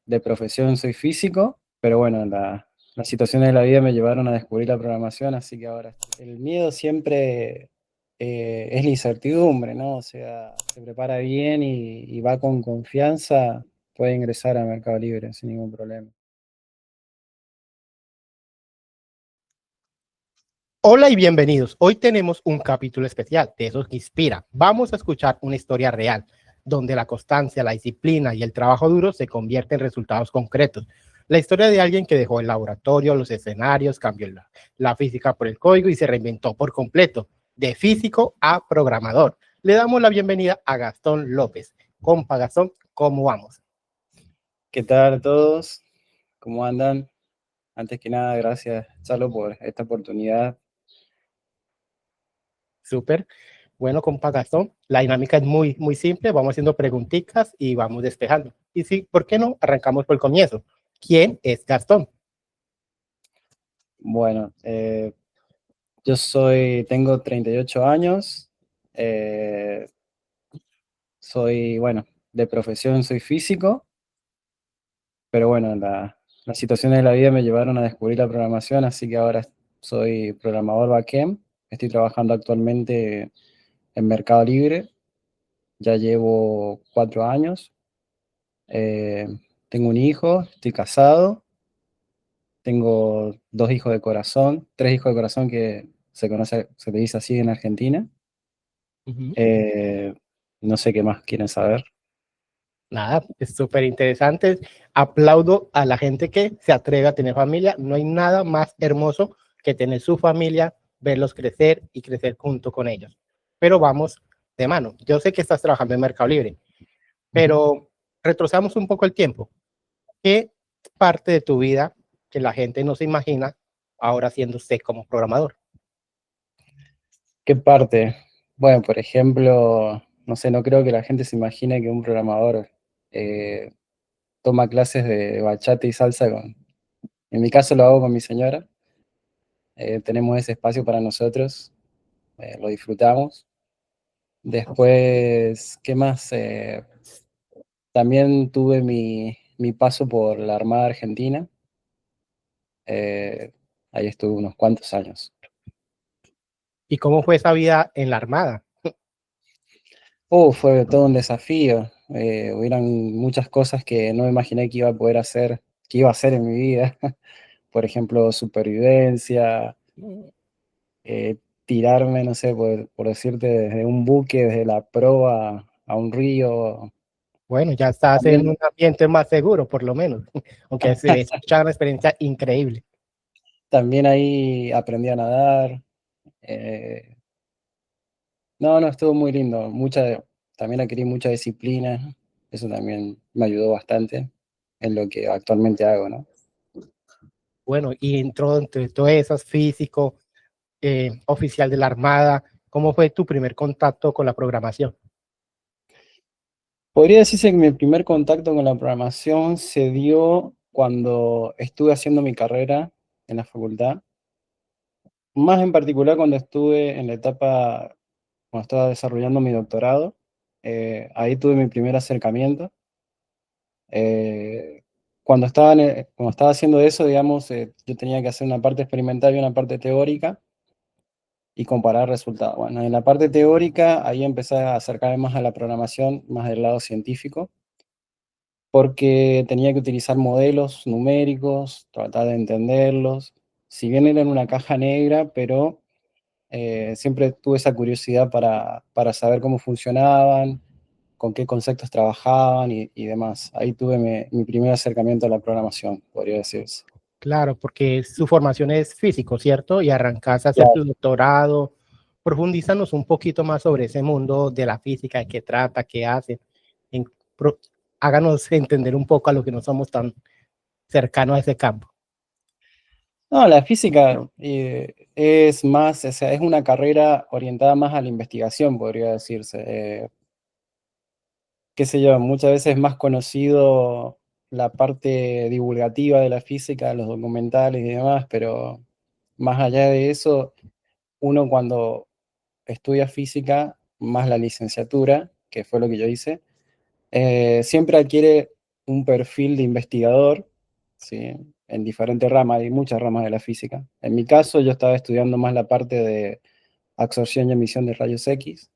de profesión soy físico, pero bueno, las situaciones de la vida me llevaron a descubrir la programación, así que ahora el miedo siempre es la incertidumbre, ¿no? O sea, se prepara bien y va con confianza, puede ingresar a Mercado Libre sin ningún problema. Hola y bienvenidos. Hoy tenemos un capítulo especial de esos que inspira. Vamos a escuchar una historia real, donde la constancia, la disciplina y el trabajo duro se convierten en resultados concretos. La historia de alguien que dejó el laboratorio, los escenarios, cambió la física por el código y se reinventó por completo, de físico a programador. Le damos la bienvenida a Gastón López. Compa Gastón, ¿cómo vamos? ¿Qué tal a todos? ¿Cómo andan? Antes que nada, gracias, Chalo, por esta oportunidad. Súper. Bueno, compa Gastón, la dinámica es muy simple. Vamos haciendo preguntitas y vamos despejando. Y sí, ¿por qué no? Arrancamos por el comienzo. ¿Quién es Gastón? Bueno, tengo 38 años, eh, bueno, de profesión soy físico, pero bueno, las situaciones de la vida me llevaron a descubrir la programación, así que ahora soy programador backend. Estoy trabajando actualmente en Mercado Libre, ya llevo 4 años. eh, Tengo un hijo, estoy casado, tengo 2 hijos de corazón, 3 hijos de corazón que se le dice así en Argentina. Ujú. Eh, no sé qué más quieren saber. Nada, es súper interesante. Aplaudo a la gente que se atreve a tener familia. No hay nada más hermoso que tener su familia, verlos crecer y crecer junto con ellos. Pero vamos de mano. Yo sé que estás trabajando en Mercado Libre, Ujú. pero retrocedamos un poco el tiempo. ¿Qué parte de tu vida que la gente no se imagina ahora siendo usted como programador? ¿Qué parte? Bueno, por ejemplo, no sé, no creo que la gente se imagine que un programador eh, toma clases de bachata y salsa en mi caso lo hago con mi señora. Tenemos ese espacio para nosotros, lo disfrutamos. Después, ¿qué más? También tuve mi paso por la Armada Argentina. eh, Ahí estuve unos cuantos años. ¿Y cómo fue esa vida en la Armada? Fue todo un desafío. Hubieron muchas cosas que no me imaginé que iba a poder hacer, que iba a hacer en mi vida. Por ejemplo, supervivencia, eh, tirarme, no sé, por decirte, desde un buque, desde la proa a un río. Bueno, ya estás en También, un ambiente más seguro, por lo menos, aunque se escucha una experiencia increíble. también ahí aprendí a nadar. eh, no, no, estuvo muy lindo. También adquirí mucha disciplina. Eso también me ayudó bastante en lo que actualmente hago, ¿no? Bueno, y entró entre todas esas físico, oficial de la Armada. ¿Cómo fue tu primer contacto con la programación? Podría decirse que mi primer contacto con la programación se dio cuando estuve haciendo mi carrera en la facultad, más en particular cuando estuve en la etapa, cuando estaba desarrollando mi doctorado. Ahí tuve mi primer acercamiento. Eh, cuando estaba haciendo eso, digamos, yo tenía que hacer una parte experimental y una parte teórica y comparar resultados. Bueno, en la parte teórica, ahí empecé a acercarme más a la programación, más del lado científico, porque tenía que utilizar modelos numéricos, tratar de entenderlos. Si bien era en una caja negra, pero siempre tuve esa curiosidad para saber cómo funcionaban, con qué conceptos trabajaban y demás. Ahí tuve mi primer acercamiento a la programación, podría decirse. Claro, porque su formación es físico, ¿cierto? Y arrancaste a hacer tu Claro. doctorado. Profundízanos un poquito más sobre ese mundo de la física, de qué trata, qué hace. En- pro- Háganos entender un poco a lo que no somos tan cercanos a ese campo. No, la física es más, o sea, es una carrera orientada más a la investigación, podría decirse. Qué sé yo, muchas veces es más conocido la parte divulgativa de la física, los documentales y demás, pero más allá de eso, uno cuando estudia física, más la licenciatura, que fue lo que yo hice, siempre adquiere un perfil de investigador, ¿sí? En diferentes ramas, hay muchas ramas de la física. En mi caso, yo estaba estudiando más la parte de absorción y emisión de rayos X.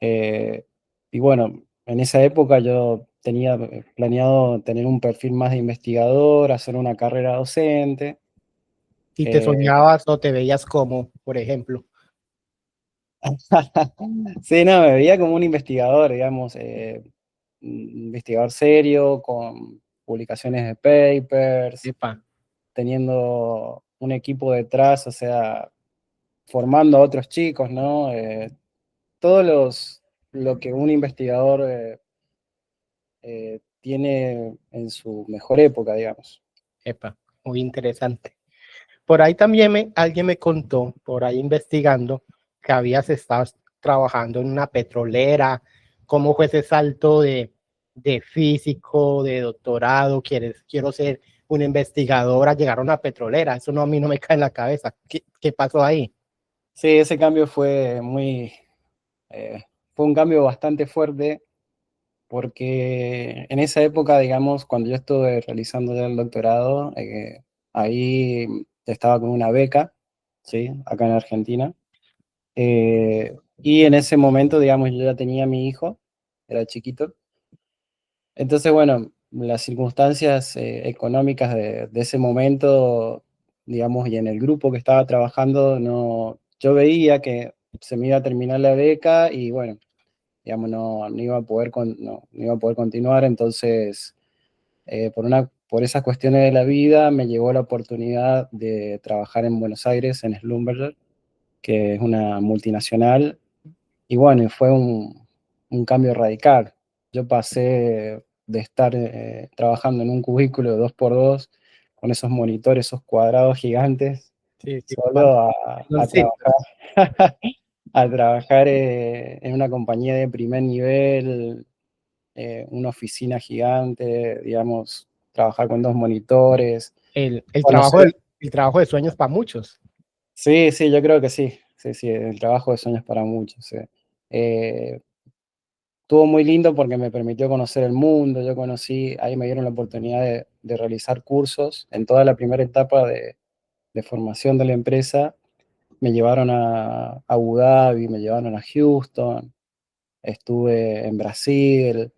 eh, y bueno, en esa época yo tenía planeado tener un perfil más de investigador, hacer una carrera docente. Si te eh, soñabas o te veías como, por ejemplo, Sí, no, me veía como un investigador, digamos, un investigador serio, con publicaciones de papers, epa, teniendo un equipo detrás, o sea, formando a otros chicos, ¿no? Lo que un investigador tiene en su mejor época, digamos. epa, muy interesante. Por ahí también alguien me contó, por ahí investigando, que habías estado trabajando en una petrolera. ¿Cómo fue ese salto de físico, de doctorado? Quiero ser una investigadora, llegar a una petrolera. Eso no, a mí no me cae en la cabeza. ¿Qué pasó ahí? Sí, ese cambio fue un cambio bastante fuerte porque en esa época, digamos, cuando yo estuve realizando ya el doctorado, ahí estaba con una beca, ¿sí? Acá en Argentina. Y en ese momento, digamos, yo ya tenía a mi hijo, era chiquito. Entonces, bueno, las circunstancias económicas de ese momento, digamos, y en el grupo que estaba trabajando, no, yo veía que se me iba a terminar la beca y bueno, digamos, no iba a poder no iba a poder continuar. Entonces, por esas cuestiones de la vida, me llegó la oportunidad de trabajar en Buenos Aires, en Schlumberger, que es una multinacional, y bueno, fue un cambio radical. Yo pasé de estar trabajando en un cubículo de 2x2 con esos monitores, esos cuadrados gigantes, Sí, sí, solo a sitio. trabajar, a trabajar en una compañía de primer nivel, una oficina gigante, digamos, trabajar con 2 monitores, El trabajo, conocer. el trabajo de sueños para muchos. Sí, sí, yo creo que sí. Sí, sí, el trabajo de sueños para muchos. Sí. Eh, Estuvo muy lindo porque me permitió conocer el mundo. Yo conocí, ahí me dieron la oportunidad de realizar cursos en toda la primera etapa de formación de la empresa. Me llevaron a Abu Dhabi, me llevaron a Houston, estuve en Brasil.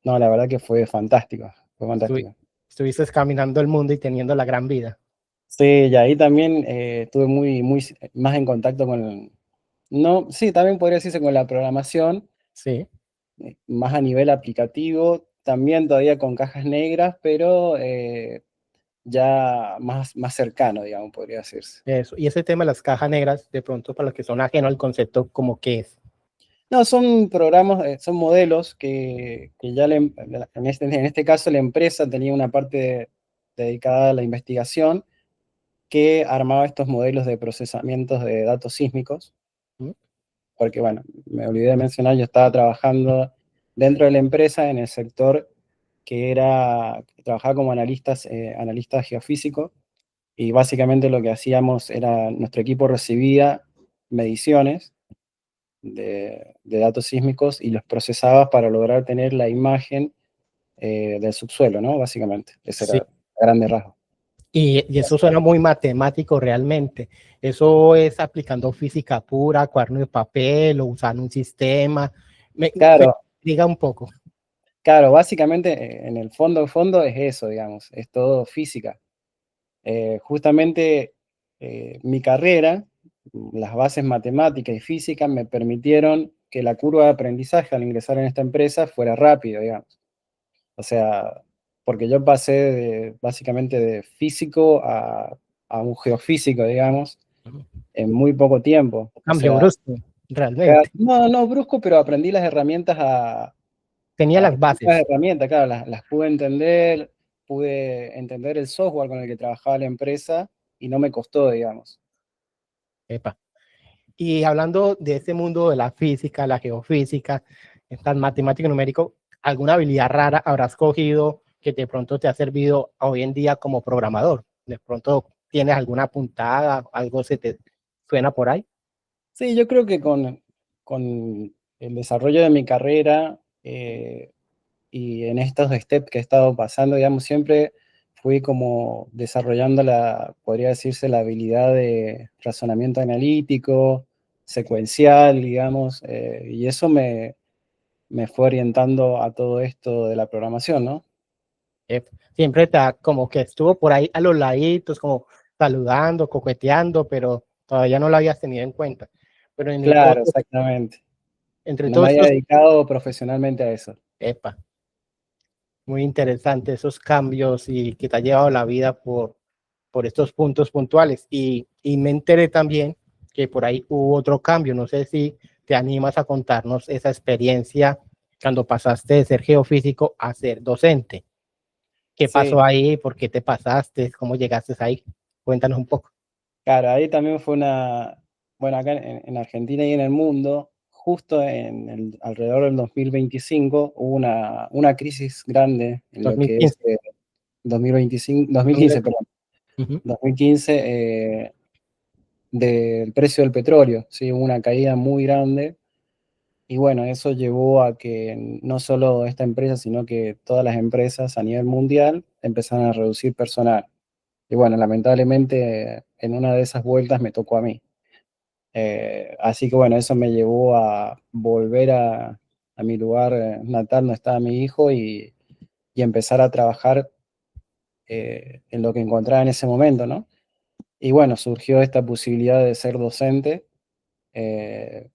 No, la verdad que fue fantástico, fue Estuvi- fantástico. Estuviste caminando el mundo y teniendo la gran vida. Sí, y ahí también estuve más en contacto no, sí, también podría decirse con la programación, Sí. más a nivel aplicativo, también todavía con cajas negras, pero ya más cercano, digamos, podría decirse. Eso. Y ese tema de las cajas negras, de pronto para los que son ajenos al concepto, como que es. No, son programas, son modelos que ya en este caso la empresa tenía una parte dedicada a la investigación que armaba estos modelos de procesamientos de datos sísmicos, ¿Mm? porque bueno, me olvidé de mencionar, yo estaba trabajando dentro de la empresa en el sector que trabajaba como analista geofísico, y básicamente lo que hacíamos era, nuestro equipo recibía mediciones de datos sísmicos y los procesaba para lograr tener la imagen del subsuelo, ¿no? Básicamente, ese era Sí. a grandes rasgos. Y eso suena muy matemático realmente. Eso es aplicando física pura, cuaderno de papel o usando un sistema. Me Claro, diga un poco. claro, básicamente en el fondo es eso, digamos, es todo física. Justamente mi carrera, las bases matemáticas y físicas me permitieron que la curva de aprendizaje al ingresar en esta empresa fuera rápido, digamos. O sea, porque yo pasé básicamente de físico a un geofísico, digamos, en muy poco tiempo. O Cambio sea, brusco, realmente. no brusco, pero aprendí las herramientas Tenía las las bases. herramientas, claro, las pude entender, pude entender el software con el que trabajaba la empresa y no me costó, digamos. Epa. Y hablando de este mundo de la física, la geofísica, estas matemático numérico, ¿alguna habilidad rara habrás cogido que de pronto te ha servido hoy en día como programador? De pronto tienes alguna puntada, algo se te suena por ahí. Sí, yo creo que con el desarrollo de mi carrera, y en estos steps que he estado pasando, digamos, siempre fui como desarrollando podría decirse, la habilidad de razonamiento analítico, secuencial, digamos, y eso me fue orientando a todo esto de la programación, ¿no? Siempre como que estuvo por ahí a los laditos, como saludando, coqueteando, pero todavía no lo habías tenido en cuenta. Pero Claro, exactamente. entre No me todos había estos, dedicado profesionalmente a eso. epa, muy interesante esos cambios y que te ha llevado la vida por estos puntos puntuales. Y me enteré también que por ahí hubo otro cambio. No sé si te animas a contarnos esa experiencia cuando pasaste de ser geofísico a ser docente. ¿Qué pasó Sí, ahí? ¿Por qué te pasaste? ¿Cómo llegaste ahí? Cuéntanos un poco. claro, ahí también fue bueno, acá en Argentina y en el mundo, justo alrededor del 2025, hubo una crisis grande en lo que es 2015. 2025, 2015, perdón, Ujú. 2015, del precio del petróleo, ¿sí? Hubo una caída muy grande y bueno, eso llevó a que no solo esta empresa, sino que todas las empresas a nivel mundial empezaron a reducir personal. Y bueno, lamentablemente en una de esas vueltas me tocó a mí. Así que bueno, eso me llevó a volver a mi lugar natal donde estaba mi hijo y empezar a trabajar en lo que encontraba en ese momento, ¿no? Y bueno, surgió esta posibilidad de ser docente, eh,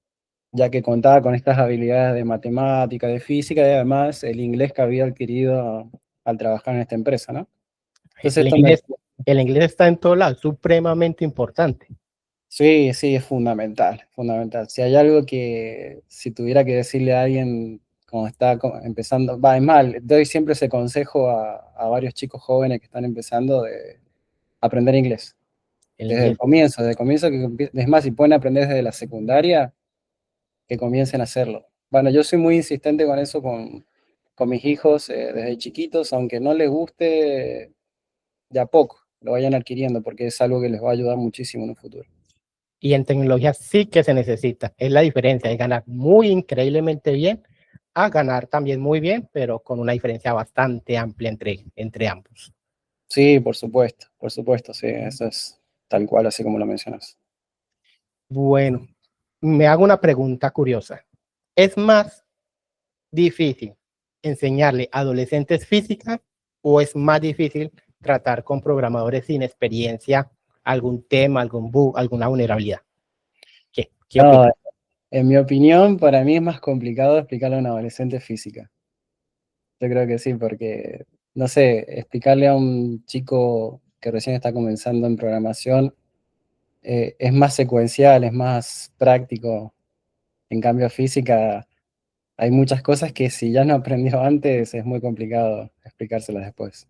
ya que contaba con estas habilidades de matemática, de física y además el inglés que había adquirido al trabajar en esta empresa, ¿no? Entonces El esto me... inglés, el inglés está en todo lado, es supremamente importante. Sí, sí, es fundamental, fundamental. Si hay algo que, si tuviera que decirle a alguien como está empezando, va, es mal, doy siempre ese consejo a varios chicos jóvenes que están empezando de aprender inglés. El inglés. Desde el comienzo, es más, si pueden aprender desde la secundaria, que comiencen a hacerlo. Bueno, yo soy muy insistente con eso con mis hijos desde chiquitos, aunque no les guste, de a poco lo vayan adquiriendo, porque es algo que les va a ayudar muchísimo en un futuro. Y en tecnología sí que se necesita. Es la diferencia de ganar muy increíblemente bien a ganar también muy bien, pero con una diferencia bastante amplia entre ambos. Sí, por supuesto, sí, eso es tal cual, así como lo mencionas. Bueno, me hago una pregunta curiosa. ¿Es más difícil enseñarle a adolescentes física o es más difícil tratar con programadores sin experiencia algún tema, algún bug, alguna vulnerabilidad? ¿Qué No, opinas? en mi opinión, para mí es más complicado explicarle a un adolescente física. Yo creo que sí, porque, no sé, explicarle a un chico que recién está comenzando en programación es más secuencial, es más práctico. En cambio, física, hay muchas cosas que si ya no aprendió antes, es muy complicado explicárselas después.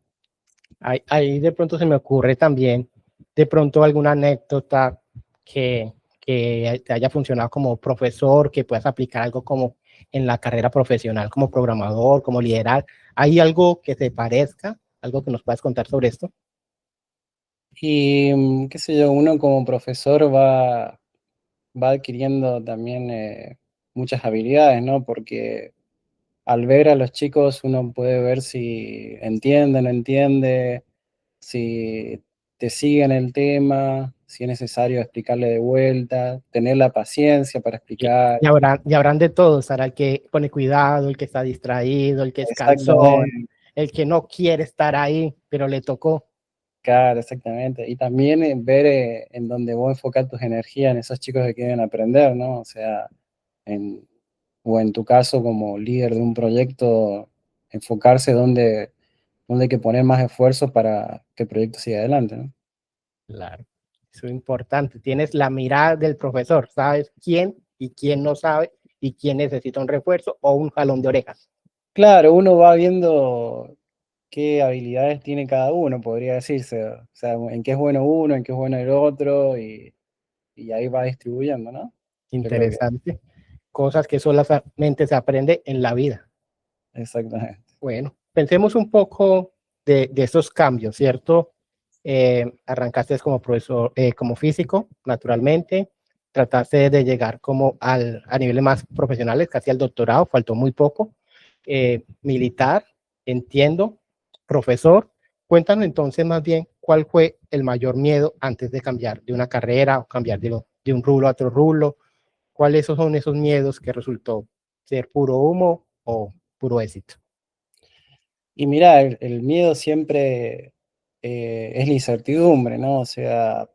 Ahí de pronto se me ocurre también, de pronto alguna anécdota que te haya funcionado como profesor, que puedas aplicar algo como en la carrera profesional, como programador, como liderar. ¿Hay algo que te parezca? ¿Algo que nos puedas contar sobre esto? Y, qué sé yo, uno como profesor va adquiriendo también muchas habilidades, ¿no? Porque al ver a los chicos uno puede ver si entiende, no entiende, si te siguen el tema, si es necesario explicarle de vuelta, tener la paciencia para explicar. Y habrán de todos, estará el que pone cuidado, el que está distraído, el que es cansón, Exactamente, el que no quiere estar ahí, pero le tocó. claro, exactamente. Y también ver en dónde vos enfocas tus energías en esos chicos que quieren aprender, ¿no? O sea, en, o en tu caso como líder de un proyecto, enfocarse dónde hay que poner más esfuerzo para que el proyecto siga adelante, ¿no? Claro, eso es importante. Tienes la mirada del profesor, sabes quién y quién no sabe y quién necesita un refuerzo o un jalón de orejas. Claro, uno va viendo qué habilidades tiene cada uno, podría decirse. O sea, en qué es bueno uno, en qué es bueno el otro, y ahí va distribuyendo, ¿no? Yo creo que Interesante. Cosas que solamente se aprende en la vida. exactamente. Bueno, pensemos un poco de esos cambios, ¿cierto? Arrancaste como profesor, como físico, naturalmente. Trataste de llegar como a niveles más profesionales, casi al doctorado, faltó muy poco. militar, entiendo, profesor. Cuéntanos entonces más bien cuál fue el mayor miedo antes de cambiar de una carrera o cambiar de un rublo a otro rublo. ¿Cuáles son esos miedos que resultó ser puro humo o puro éxito? Y mira, el miedo siempre es la incertidumbre, ¿no? O sea,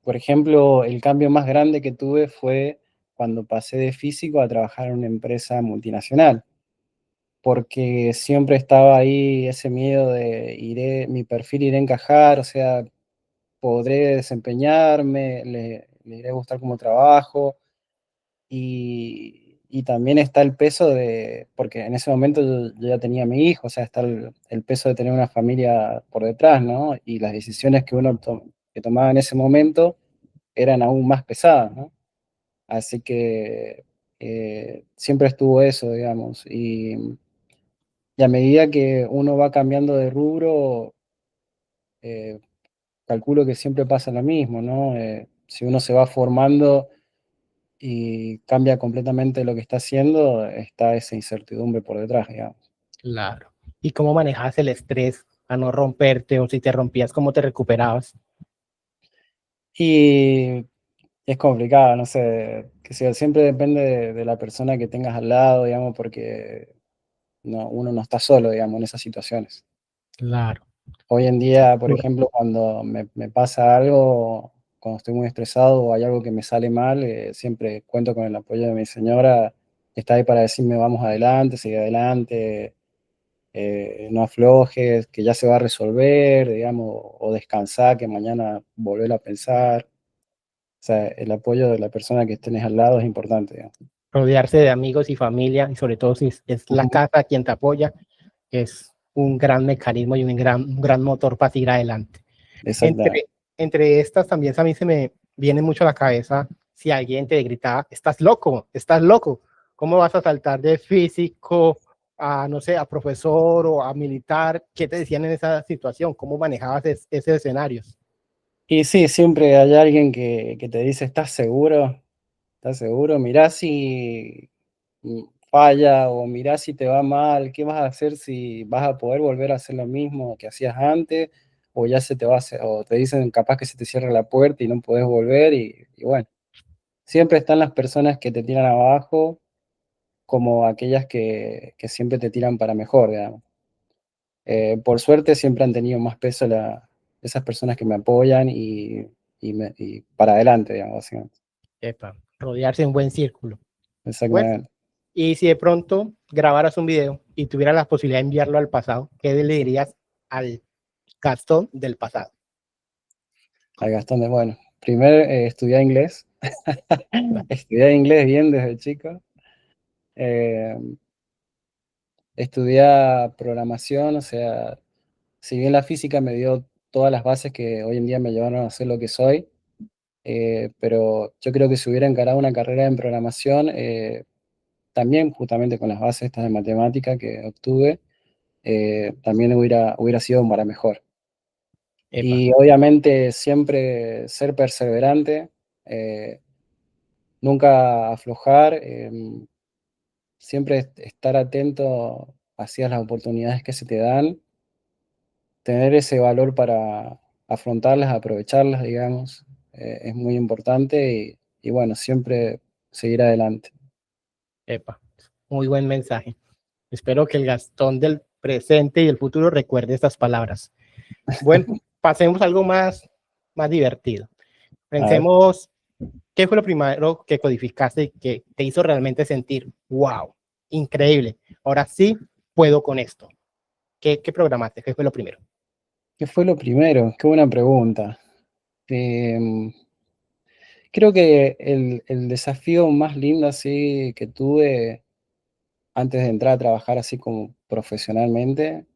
por ejemplo, el cambio más grande que tuve fue cuando pasé de físico a trabajar en una empresa multinacional, porque siempre estaba ahí ese miedo de mi perfil iré a encajar, o sea, podré desempeñarme, le iré a gustar como trabajo, y también está el peso de, porque en ese momento yo ya tenía a mi hijo, o sea, está el peso de tener una familia por detrás, ¿no? Y las decisiones que que tomaba en ese momento eran aún más pesadas, ¿no? Así que siempre estuvo eso, digamos, y a medida que uno va cambiando de rubro, eh, calculo que siempre pasa lo mismo, ¿no? Si uno se va formando y cambia completamente lo que está haciendo, está esa incertidumbre por detrás, digamos. Claro. ¿Y cómo manejas el estrés a no romperte o si te rompías, cómo te recuperabas? Y es complicado, no sé, que sea, siempre depende de la persona que tengas al lado, digamos, porque uno no está solo, digamos, en esas situaciones. Claro. Hoy en día, por ejemplo, cuando me pasa algo, cuando estoy muy estresado o hay algo que me sale mal, siempre cuento con el apoyo de mi señora, que está ahí para decirme vamos adelante, sigue adelante, no aflojes, que ya se va a resolver, digamos, o descansar, que mañana volver a pensar. O sea, el apoyo de la persona que tenés al lado es importante, digamos. Rodearse de amigos y familia, y sobre todo si es la Ujú. casa quien te apoya, es un gran mecanismo y un gran motor para seguir adelante. Exactamente. Entre estas también a mí se me viene mucho a la cabeza si alguien te gritaba, estás loco, ¿cómo vas a saltar de físico a, no sé, a profesor o a militar? ¿Qué te decían en esa situación? ¿Cómo manejabas ese escenario? Y sí, siempre hay alguien que te dice, ¿estás seguro? ¿Estás seguro? Mirá si falla o mirá si te va mal, ¿qué vas a hacer si vas a poder volver a hacer lo mismo que hacías antes? O ya se te va a hacer, o te dicen capaz que se te cierra la puerta y no podés volver y bueno, siempre están las personas que te tiran abajo como aquellas que siempre te tiran para mejor, digamos. Por suerte siempre han tenido más peso esas personas que me apoyan y para adelante, digamos, básicamente. Epa, rodearse de un buen círculo. Bueno, Exactamente. y si de pronto grabaras un video y tuvieras la posibilidad de enviarlo al pasado, ¿qué le dirías al Gastón del pasado? Al Gastón de, bueno, primero estudié inglés, estudié inglés bien desde chico, eh, estudié programación, o sea, si bien la física me dio todas las bases que hoy en día me llevaron a ser lo que soy, pero yo creo que si hubiera encarado una carrera en programación, también justamente con las bases estas de matemática que obtuve, también hubiera sido para mejor. Epa, Y obviamente siempre ser perseverante, eh, nunca aflojar, siempre estar atento hacia las oportunidades que se te dan, tener ese valor para afrontarlas, aprovecharlas, digamos, es muy importante y bueno, siempre seguir adelante. epa. Muy buen mensaje. Espero que el Gastón del presente y el futuro recuerde estas palabras. Bueno, pasemos a algo más divertido. A ver. Pensemos, ¿qué fue lo primero que codificaste y que te hizo realmente sentir, wow, increíble? Ahora sí puedo con esto. ¿Qué programaste? ¿Qué fue lo primero? ¿Qué fue lo primero? Qué buena pregunta. Em, Creo que el desafío más lindo así que tuve antes de entrar a trabajar así como profesionalmente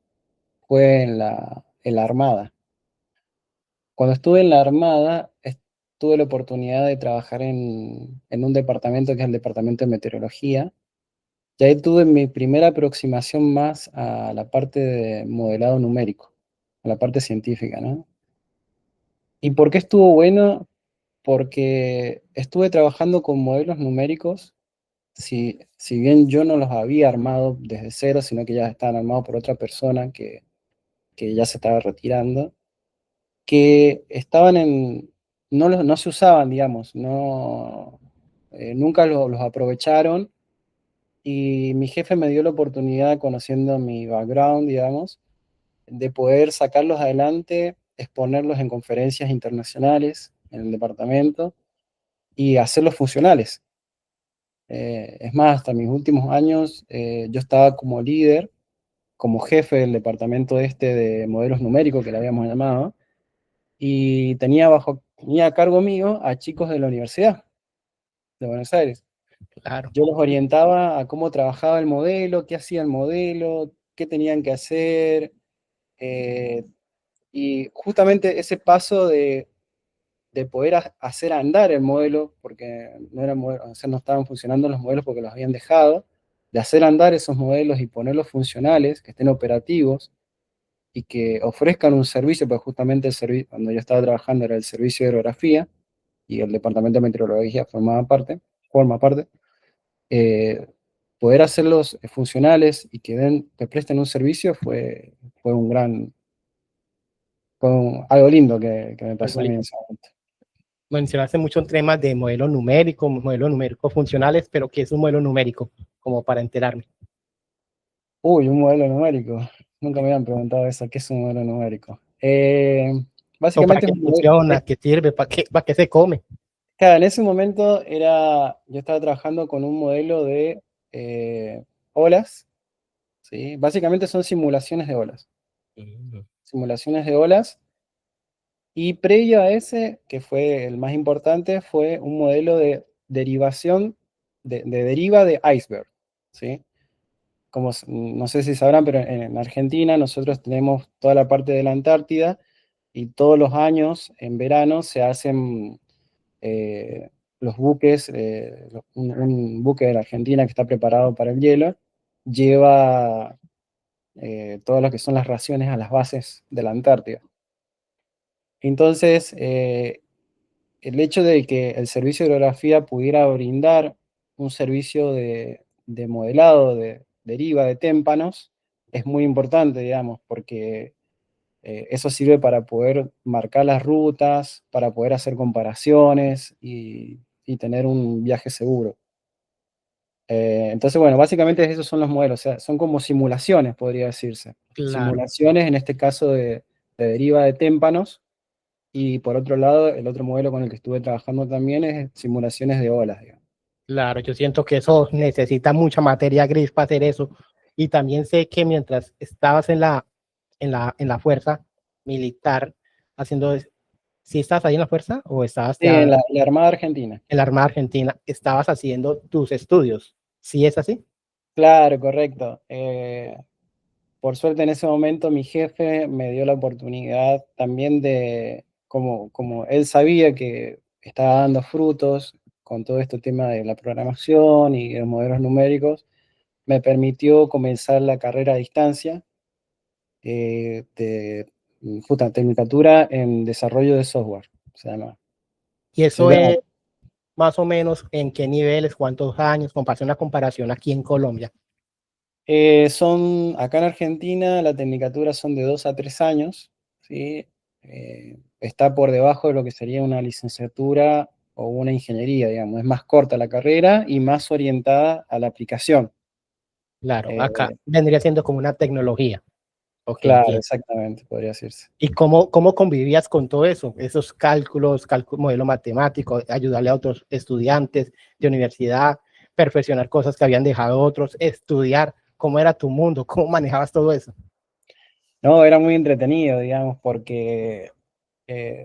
fue en la Armada. Cuando estuve en la Armada, tuve la oportunidad de trabajar en un departamento que es el Departamento de Meteorología, y ahí tuve mi primera aproximación más a la parte de modelado numérico, a la parte científica, ¿no? ¿Y por qué estuvo bueno? Porque estuve trabajando con modelos numéricos si bien yo no los había armado desde cero, sino que ya estaban armados por otra persona que ya se estaba retirando, que estaban no se usaban, digamos, nunca los aprovecharon, y mi jefe me dio la oportunidad, conociendo mi background, digamos, de poder sacarlos adelante, exponerlos en conferencias internacionales en el departamento y hacerlos funcionales. Es más, hasta mis últimos años yo estaba como líder, como jefe del departamento este de modelos numéricos, que le habíamos llamado, y tenía a cargo mío a chicos de la Universidad de Buenos Aires. Claro, Yo los orientaba a cómo trabajaba el modelo, qué hacía el modelo, qué tenían que hacer, eh, y justamente ese paso de poder hacer andar el modelo, porque o sea, no estaban funcionando los modelos porque los habían dejado, de hacer andar esos modelos y ponerlos funcionales, que estén operativos y que ofrezcan un servicio, pues justamente el servicio, cuando yo estaba trabajando era el servicio de aerografía y el departamento de meteorología forma parte, eh, poder hacerlos funcionales y que presten un servicio fue un gran, algo lindo que me pasó a mí en ese momento. mencionaste muchos temas de modelos numéricos funcionales, pero ¿qué es un modelo numérico? Como para enterarme. Uy, un modelo numérico. Nunca me habían preguntado eso. ¿Qué es un modelo numérico? ¿O para Básicamente es qué un modelo. funciona? ¿Qué sirve? Para qué se come? Claro, en ese momento yo estaba trabajando con un modelo de olas, ¿sí? Básicamente son simulaciones de olas. Simulaciones de olas. Y previo a ese, que fue el más importante, fue un modelo de derivación, de deriva de iceberg, ¿sí? No sé si sabrán, pero en Argentina nosotros tenemos toda la parte de la Antártida, y todos los años, en verano, se hacen los buques, un buque de la Argentina que está preparado para el hielo, lleva todo lo que son las raciones a las bases de la Antártida. Entonces, el hecho de que el servicio de hidrografía pudiera brindar un servicio de modelado de deriva de témpanos es muy importante, digamos, porque eso sirve para poder marcar las rutas, para poder hacer comparaciones y tener un viaje seguro. Entonces, bueno, básicamente esos son los modelos, o sea, son como simulaciones, podría decirse. Claro, Simulaciones, en este caso, de deriva de témpanos. Y por otro lado, el otro modelo con el que estuve trabajando también es simulaciones de olas, digamos. claro, yo siento que eso necesita mucha materia gris para hacer eso. Y también sé que mientras estabas en la fuerza militar haciendo, ¿sí estabas ahí en la fuerza o estabas Sí, en ya la Armada Argentina. en la Armada Argentina? Estabas haciendo tus estudios. ¿Sí es así? Claro, correcto. Por suerte en ese momento mi jefe me dio la oportunidad también como él sabía que estaba dando frutos con todo este tema de la programación y de los modelos numéricos, me permitió comenzar la carrera a distancia de justa Tecnicatura en desarrollo de software, se llama. Y Se eso llama es más o menos en qué niveles, cuántos años, comparación una comparación aquí en Colombia. Acá en Argentina la tecnicatura son de 2 a 3 años, ¿sí? Está por debajo de lo que sería una licenciatura o una ingeniería, digamos. Es más corta la carrera y más orientada a la aplicación. Claro, acá Eh, vendría siendo como una tecnología. Ok, claro, entiendo. exactamente, podría decirse. ¿Y cómo convivías con todo eso? Esos cálculos, modelo matemático, ayudarle a otros estudiantes de universidad, perfeccionar cosas que habían dejado otros, estudiar, cómo era tu mundo, cómo manejabas todo eso. No, era muy entretenido, digamos, porque,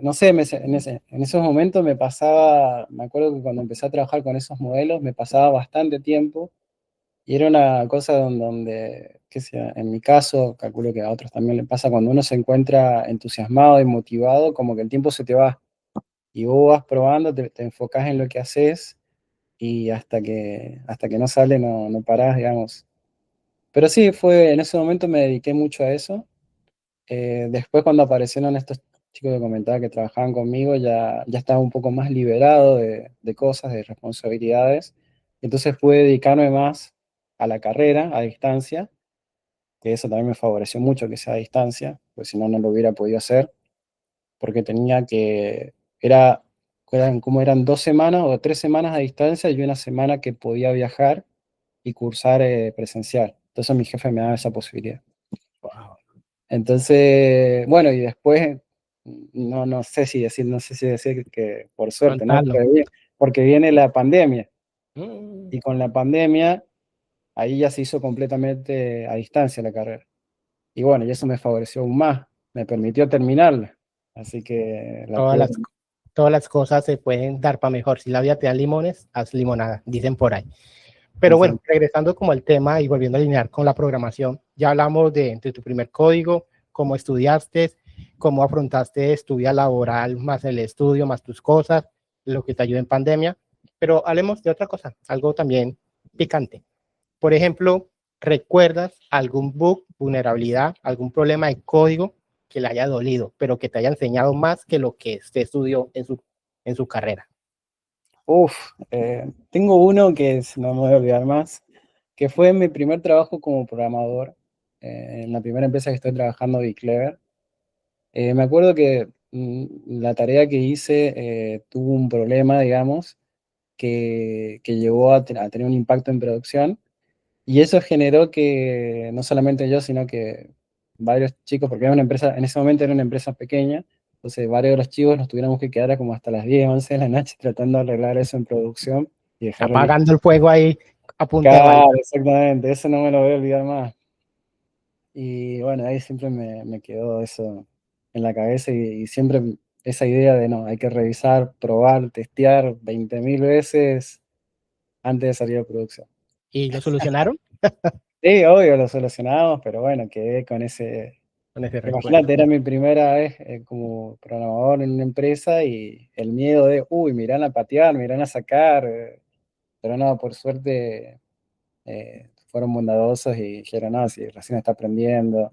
no sé, en esos momentos me acuerdo que cuando empecé a trabajar con esos modelos, me pasaba bastante tiempo. Y era una cosa qué sé, en mi caso, calculo que a otros también le pasa, cuando uno se encuentra entusiasmado y motivado, como que el tiempo se te va. Y vos vas probando, te enfocás en lo que haces, y hasta que no sale no parás, digamos. Pero sí, en ese momento me dediqué mucho a eso. Después cuando aparecieron estos chicos que comentaba que trabajaban conmigo, ya estaba un poco más liberado de cosas, de responsabilidades. Entonces pude dedicarme más a la carrera, a distancia, que eso también me favoreció mucho que sea a distancia, pues si no, no lo hubiera podido hacer, porque tenía que, eran 2 semanas o 3 semanas a distancia y una semana que podía viajar y cursar presencial. Entonces mi jefe me daba esa posibilidad. Wow. Entonces, bueno, y después, no sé si decir que por suerte, ¿no? Contarlo. Porque viene la pandemia, Mm. y con la pandemia, ahí ya se hizo completamente a distancia la carrera. Y bueno, y eso me favoreció aún más, me permitió terminarla. Así que la Todas pude las, terminar. todas las cosas se pueden dar para mejor. Si la vida te da limones, haz limonada, dicen por ahí. Pero bueno, Exacto. regresando como al tema y volviendo a alinear con la programación, ya hablamos de tu primer código, cómo estudiaste, cómo afrontaste tu vida laboral, más el estudio, más tus cosas, lo que te ayudó en pandemia. Pero hablemos de otra cosa, algo también picante. Por ejemplo, ¿recuerdas algún bug, vulnerabilidad, algún problema de código que le haya dolido, pero que te haya enseñado más que lo que usted estudió en su carrera? Tengo uno que no me voy a olvidar más, que fue mi primer trabajo como programador, en la primera empresa que estoy trabajando, BeClever. Me acuerdo que la tarea que hice tuvo un problema, digamos, que llevó a tener un impacto en producción. Y eso generó que no solamente yo, sino que varios chicos, porque era una empresa, en ese momento era una empresa pequeña, entonces varios de los chicos nos tuviéramos que quedar como hasta las 10 11 de la noche tratando de arreglar eso en producción y dejarlo listo. Apagando el fuego ahí a punta de bala. Claro, exactamente, eso no me lo voy a olvidar más. Y bueno, ahí siempre me quedó eso en la cabeza y siempre esa idea de no, hay que revisar, probar, testear 20.000 veces antes de salir a producción. ¿Y lo solucionaron? Sí, obvio, lo solucionamos, pero bueno, quedé con ese. Con ese recuerdo. Imagínate, era mi primera vez como programador en una empresa y el miedo de, uy, me irán a patear, me irán a sacar, pero no, por suerte fueron bondadosos y dijeron, no, si recién está aprendiendo.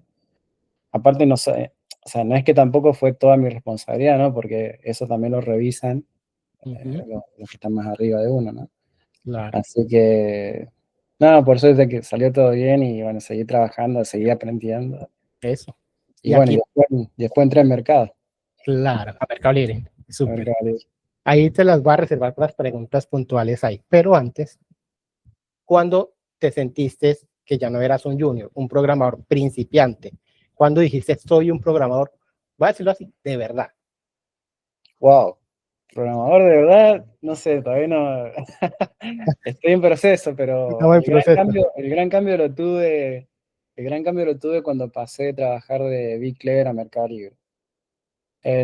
Aparte, no sé, o sea, no es que tampoco fue toda mi responsabilidad, ¿no? Porque eso también lo revisan Ujú, los que están más arriba de uno, ¿no? claro, Así que, no, por suerte que salió todo bien y bueno, seguí trabajando, seguí aprendiendo. eso. Y Y bueno, aquí, después entré al mercado. claro, a Mercado Libre. Al Súper. mercado libre. Ahí te las voy a reservar para las preguntas puntuales ahí. Pero antes, ¿cuándo te sentiste que ya no eras un junior, un programador principiante? ¿Cuándo dijiste, soy un programador, voy a decirlo así, de verdad? Wow, programador de verdad, no sé, todavía no. Estoy en proceso, pero Estamos en proceso. el gran cambio lo tuve, cuando pasé de trabajar de BigClever a Mercado Libre.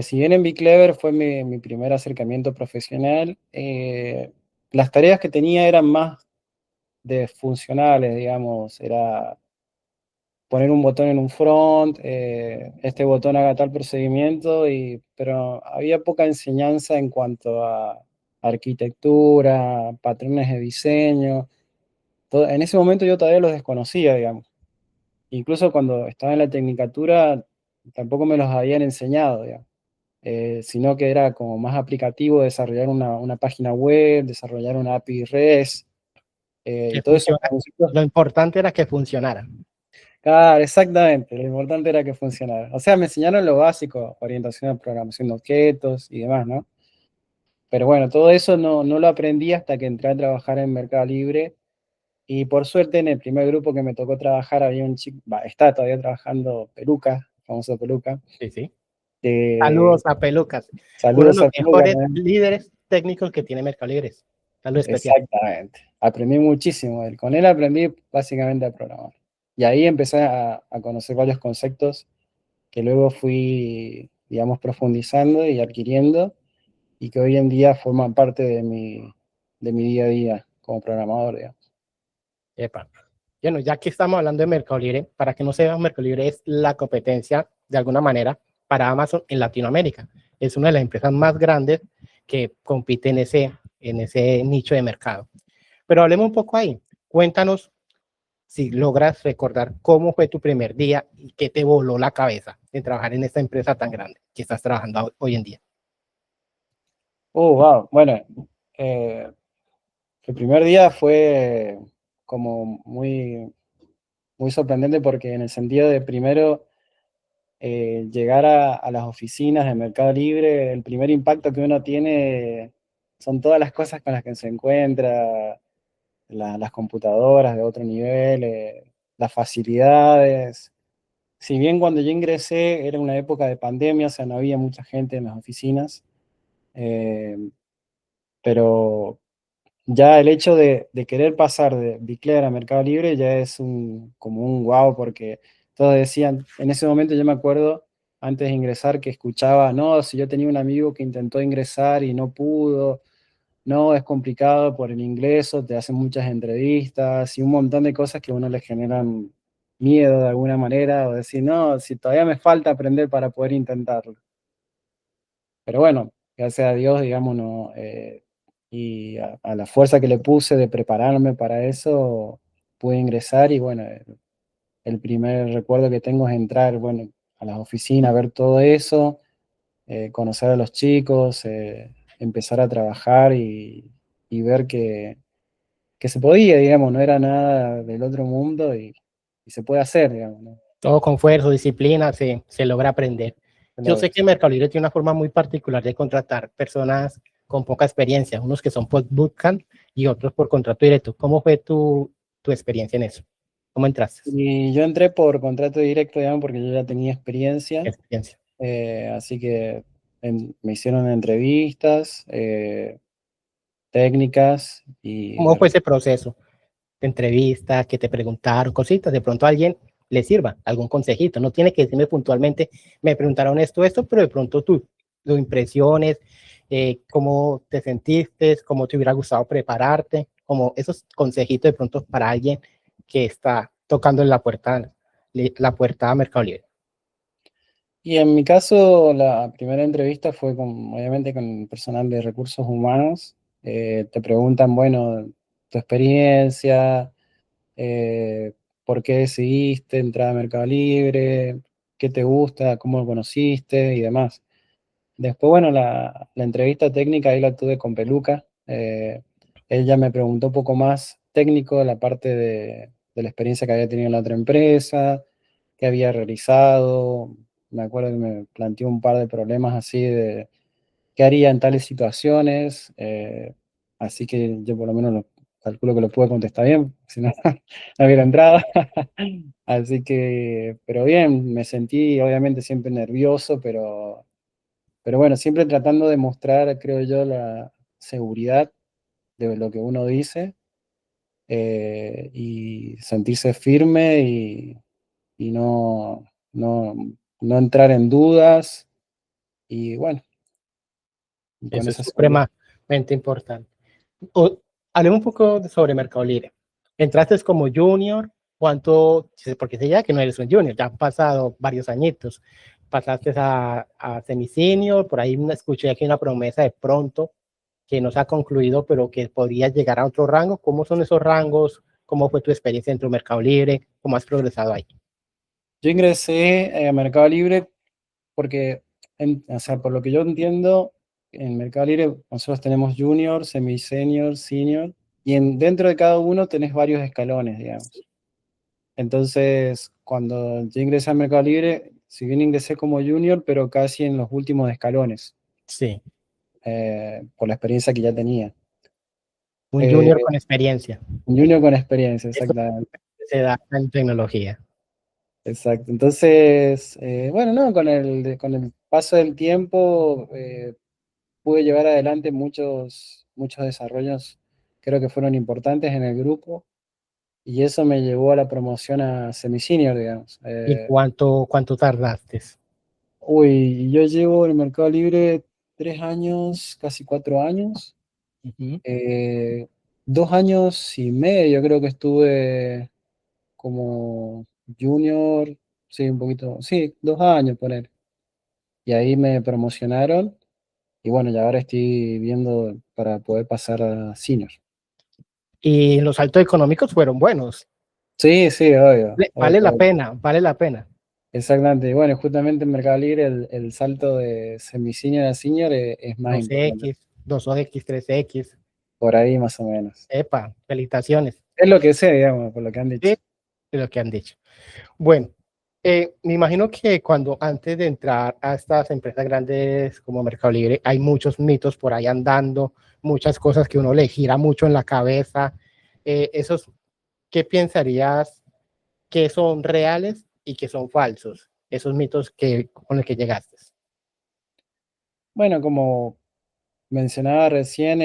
Si bien en BigClever fue mi primer acercamiento profesional, las tareas que tenía eran más de funcionales, digamos, era poner un botón en un front, este botón haga tal procedimiento, pero había poca enseñanza en cuanto a arquitectura, patrones de diseño. En ese momento yo todavía los desconocía, digamos. Incluso cuando estaba en la tecnicatura, tampoco me los habían enseñado, digamos. Sino que era como más aplicativo desarrollar una página web, desarrollar una API REST, y Que todos esos funciona. conceptos. Lo importante era que funcionara. Claro, exactamente. Lo importante era que funcionara. O sea, me enseñaron lo básico, orientación a programación de objetos y demás, ¿no? Pero bueno, todo eso no lo aprendí hasta que entré a trabajar en Mercado Libre. Y por suerte, en el primer grupo que me tocó trabajar, había un chico, está todavía trabajando Peluca, famoso Peluca. Sí, sí. De, Saludos a Pelucas, uno de saludos los a Peluca mejores también. líderes técnicos que tiene Mercado Libre. Saludos especial. Exactamente. Aprendí muchísimo de él. Con él aprendí básicamente a programar. Y ahí empecé a conocer varios conceptos que luego fui, digamos, profundizando y adquiriendo y que hoy en día forman parte de mi día a día como programador, digamos. Epa. Bueno, ya que estamos hablando de Mercado Libre, para que no sepan, Mercado Libre es la competencia, de alguna manera, para Amazon en Latinoamérica. Es una de las empresas más grandes que compite en ese nicho de mercado. Pero hablemos un poco ahí. Cuéntanos si logras recordar cómo fue tu primer día y qué te voló la cabeza de trabajar en esta empresa tan grande que estás trabajando hoy en día. Wow. Bueno, eh, El primer día fue como muy sorprendente porque en el sentido de primero llegar a las oficinas de Mercado Libre, el primer impacto que uno tiene son todas las cosas con las que se encuentra, las computadoras de otro nivel, las facilidades. Si bien cuando yo ingresé era una época de pandemia, o sea, no había mucha gente en las oficinas, eh, pero ya el hecho de querer pasar de Bicler a Mercado Libre ya es como un wow, porque todos decían, en ese momento yo me acuerdo, antes de ingresar, que escuchaba, no, si yo tenía un amigo que intentó ingresar y no pudo, no, es complicado por el ingreso, te hacen muchas entrevistas y un montón de cosas que a uno le generan miedo de alguna manera, o decir, no, si todavía me falta aprender para poder intentarlo. Pero bueno, gracias a Dios, digamos, no, y a la fuerza que le puse de prepararme para eso, pude ingresar y bueno, el primer recuerdo que tengo es entrar, bueno, a las oficinas, ver todo eso, conocer a los chicos, empezar a trabajar y ver que se podía, digamos, no era nada del otro mundo y se puede hacer, digamos, ¿no? Todo con fuerza, disciplina, se logra aprender. Se Yo sé logra. que Mercado Libre tiene una forma muy particular de contratar personas con poca experiencia, unos que son por bootcamp y otros por contrato directo. ¿Cómo fue tu experiencia en eso? ¿Cómo entraste? Y yo entré por contrato directo, digamos, porque yo ya tenía experiencia. Experiencia. Así que me hicieron entrevistas técnicas y ¿Cómo fue ese proceso de entrevista, que te preguntaron cositas? De pronto a alguien le sirva algún consejito. No tiene que decirme puntualmente, me preguntaron esto, pero de pronto tus impresiones, cómo te sentiste, cómo te hubiera gustado prepararte, como esos consejitos de pronto para alguien que está tocando en la puerta a Mercado Libre. y en mi caso la primera entrevista fue obviamente con el personal de recursos humanos. Te preguntan, bueno, tu experiencia, eh, por qué decidiste entrar a Mercado Libre, qué te gusta, cómo lo conociste y demás. Después, bueno, la entrevista técnica ahí la tuve con Peluca. Ella me preguntó un poco más técnico de la parte de la experiencia que había tenido en la otra empresa, qué había realizado. Me acuerdo que me planteó un par de problemas así de qué haría en tales situaciones. Así que yo por lo menos calculo que lo pude contestar bien, si no, no hubiera entrado. Así que, pero bien, me sentí obviamente siempre nervioso, pero bueno, siempre tratando de mostrar, creo yo, la seguridad de lo que uno dice y sentirse firme y no, no entrar en dudas. Y bueno, con Eso es esa seguridad. supremamente importante. O, hablemos un poco sobre Mercado Libre. Entraste como junior, ¿cuánto? Porque sé ya que no eres un junior, ya han pasado varios añitos. Pasaste a semi-senior, por ahí me escuché aquí una promesa de pronto que no se ha concluido, pero que podría llegar a otro rango. ¿Cómo son esos rangos? ¿Cómo fue tu experiencia dentro de Mercado Libre? ¿Cómo has progresado ahí? Yo ingresé a Mercado Libre porque, o sea, por lo que yo entiendo, en Mercado Libre nosotros tenemos junior, semi-senior, senior, y dentro de cada uno tenés varios escalones, digamos. Entonces, cuando yo ingresé al Mercado Libre, si bien ingresé como junior, pero casi en los últimos escalones, Sí, por la experiencia que ya tenía. un junior Eh, con experiencia. un junior con experiencia, Eso exactamente. se da en tecnología. Exacto. Entonces, bueno, no, con el paso del tiempo pude llevar adelante muchos desarrollos, creo que fueron importantes en el grupo, y eso me llevó a la promoción a semi-senior, digamos. ¿Y cuánto tardaste? Uy, yo llevo en el Mercado Libre 3 años, casi 4 años. Ujú. Eh, 2 años y medio creo que estuve como junior, sí, un poquito, sí, 2 años por él. Y ahí me promocionaron y bueno, y ahora estoy viendo para poder pasar a senior. Y los saltos económicos fueron buenos. Sí, sí, obvio, obvio, Vale la obvio. pena, vale la pena. Exactamente. Y bueno, justamente en Mercado Libre el salto de semi-senior a senior es más importante. 2X, 2X, 3X. por ahí más o menos. Epa, felicitaciones. Es lo que sé, digamos, por lo que han Sí, dicho. de lo que han dicho. Bueno, me imagino que cuando antes de entrar a estas empresas grandes como Mercado Libre, hay muchos mitos por ahí andando, muchas cosas que uno le gira mucho en la cabeza. Esos, ¿qué pensarías que son reales y que son falsos? Esos mitos con los que llegaste. Bueno, como mencionaba recién,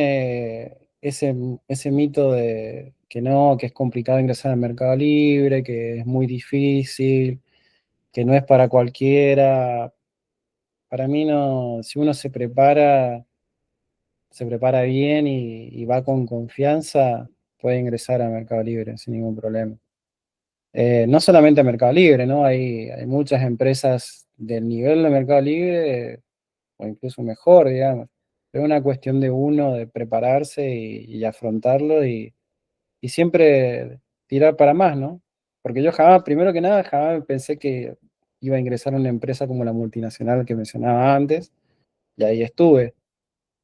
ese mito de que no, que es complicado ingresar al Mercado Libre, que es muy difícil, que no es para cualquiera. Para mí no, si uno se prepara bien y va con confianza, puede ingresar a Mercado Libre sin ningún problema. No solamente a Mercado Libre, ¿no? Hay muchas empresas del nivel de Mercado Libre, o incluso mejor, digamos. Es una cuestión de uno, de prepararse y afrontarlo y siempre tirar para más, ¿no? Porque yo jamás, primero que nada, jamás pensé que iba a ingresar a una empresa como la multinacional que mencionaba antes, y ahí estuve.